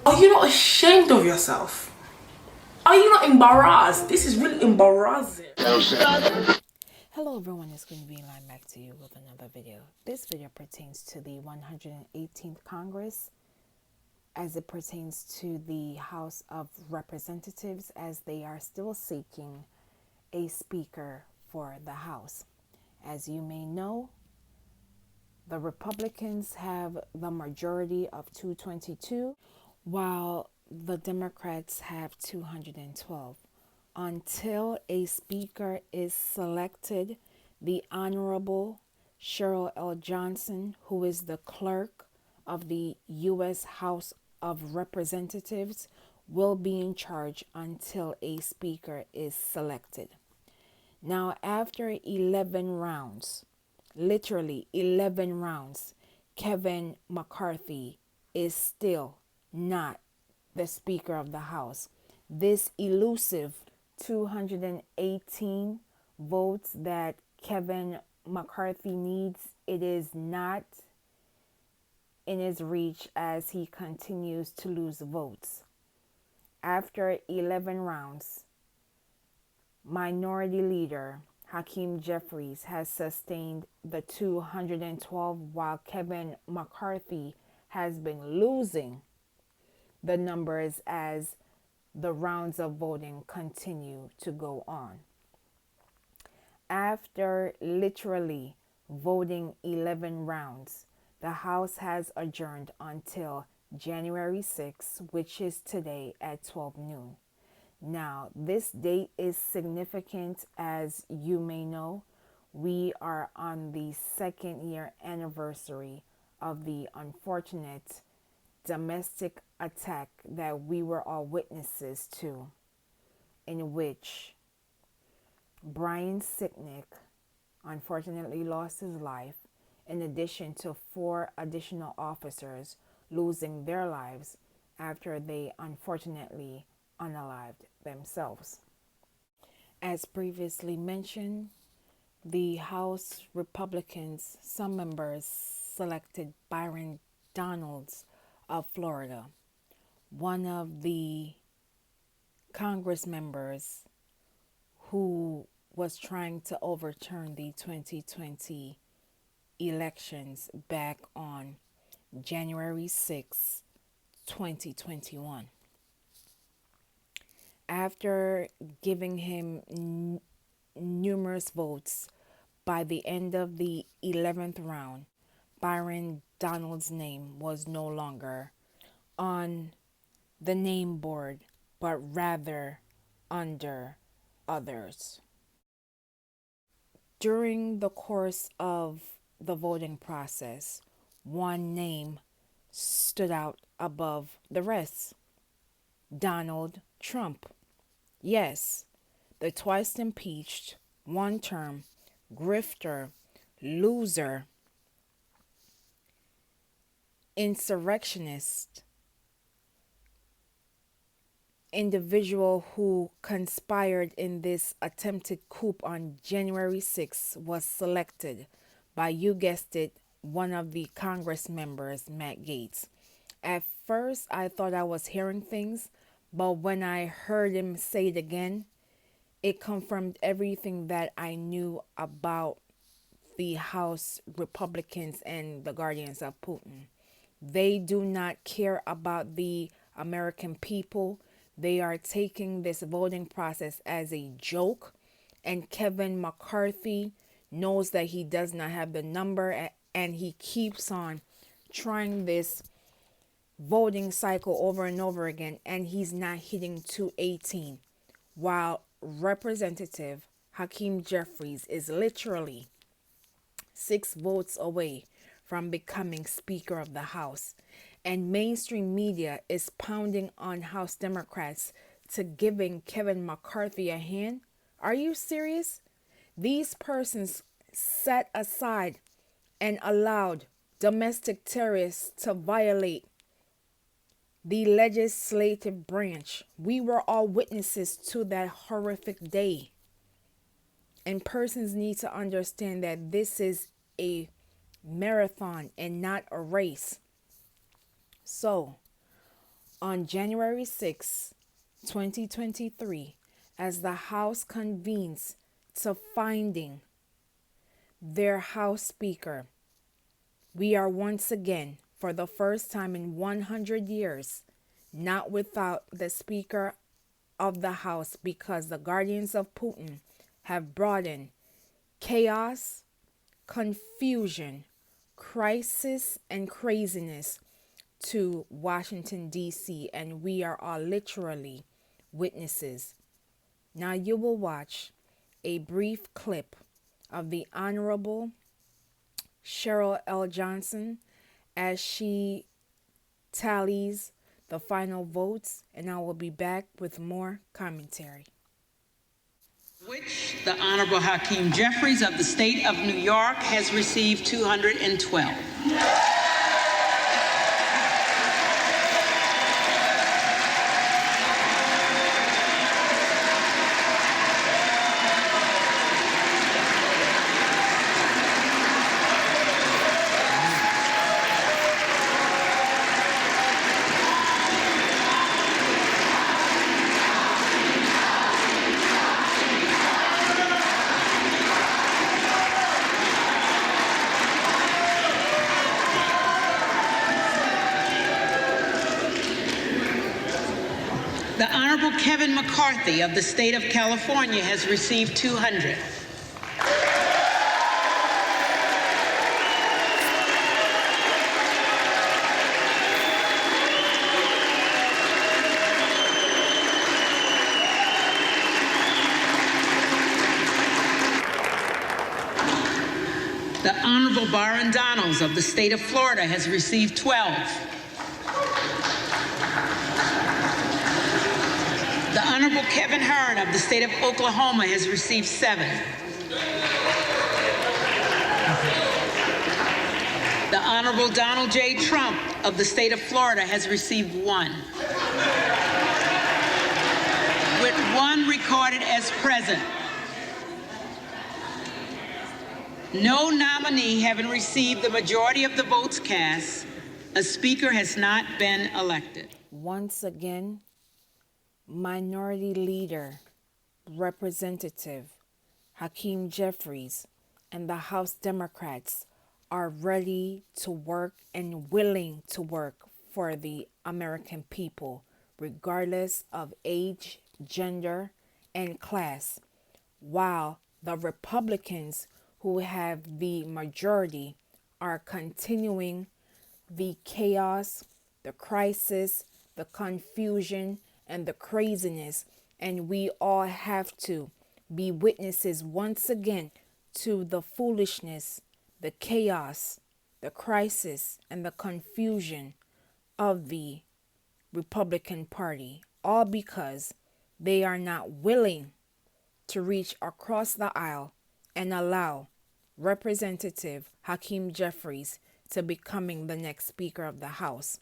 Are you not ashamed of yourself? Are you not embarrassed? This is really embarrassing. Hello everyone, it's Queen V line back to you with another video. This video pertains to the 118th Congress as it pertains to the House of Representatives as they are still seeking a speaker for the House. As you may know, the Republicans have the majority of 222 while the Democrats have 212. Until a speaker is selected, the Honorable Cheryl L. who is the clerk of the U.S. House of Representatives, will be in charge until a speaker is selected. Now, after 11 rounds, literally 11 rounds, Kevin McCarthy is still not the Speaker of the House. This elusive 218 votes that Kevin McCarthy needs, it is not in his reach as he continues to lose votes. After 11 rounds, Minority Leader Hakeem Jeffries has sustained the 212 while Kevin McCarthy has been losing the numbers as the rounds of voting continue to go on. After literally voting 11 rounds, the House has adjourned until January 6, which is today at 12 noon. Now, this date is significant. As you may know, we are on the 2nd year anniversary of the unfortunate domestic attack that we were all witnesses to, in which Brian Sicknick unfortunately lost his life, in addition to 4 additional officers losing their lives after they unfortunately unalived themselves. As previously mentioned, the House Republicans, some members selected Byron Donalds of Florida, one of the Congress members who was trying to overturn the 2020 elections back on January 6, 2021. After giving him numerous votes, by the end of the 11th round, Byron Donald's name was no longer on the name board, but rather under others. During the course of the voting process, one name stood out above the rest: Donald Trump. Yes, the twice impeached, one-term grifter, loser, insurrectionist, individual who conspired in this attempted coup on January 6 was selected by, you guessed it, one of the Congress members, Matt Gaetz. At first, I thought I was hearing things, but when I heard him say it again, it confirmed everything that I knew about the House Republicans and the guardians of Putin. They do not care about the American people. They are taking this voting process as a joke, and Kevin McCarthy knows that he does not have the number, and he keeps on trying this voting cycle over and over again, and he's not hitting 218, while Representative Hakeem Jeffries is literally 6 votes away from becoming Speaker of the House. And mainstream media is pounding on House Democrats to giving Kevin McCarthy a hand. Are you serious? These persons set aside and allowed domestic terrorists to violate the legislative branch. We were all witnesses to that horrific day. And persons need to understand that this is a marathon and not a race. So, On January 6, 2023, as the House convenes to finding their House Speaker, we are once again, for the first time in 100 years, not without the Speaker of the House, because the guardians of Putin have brought in chaos, confusion, crisis, and craziness to Washington, D.C., and we are all literally witnesses. Now you will watch a brief clip of the Honorable Cheryl L. Johnson as she tallies the final votes, and I will be back with more commentary. Which the Honorable Hakeem Jeffries of the state of New York has received 212. The Honorable Kevin McCarthy of the state of California has received 200. The Honorable Byron Donalds of the state of Florida has received 12. The Honorable Kevin Hearn of the state of Oklahoma has received 7. The Honorable Donald J. Trump of the state of Florida has received 1. With 1 recorded as present. No nominee having received the majority of the votes cast, a speaker has not been elected. Once again, Minority Leader, Representative Hakeem Jeffries, and the House Democrats are ready to work and willing to work for the American people, regardless of age, gender, and class, while the Republicans, who have the majority, are continuing the chaos, the crisis, the confusion, and the craziness, and we all have to be witnesses once again to the foolishness, the chaos, the crisis, and the confusion of the Republican Party, all because they are not willing to reach across the aisle and allow Representative Hakeem Jeffries to becoming the next Speaker of the House.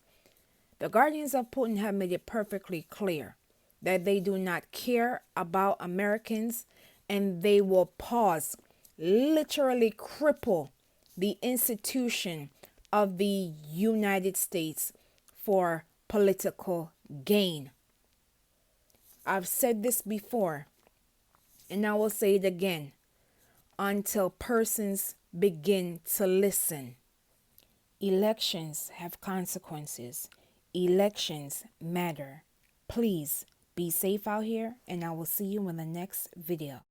The guardians of Putin have made it perfectly clear that they do not care about Americans, and they will pause, literally cripple the institution of the United States for political gain. I've said this before, and I will say it again, until persons begin to listen. Elections have consequences. Elections matter. Please be safe out here, and I will see you in the next video.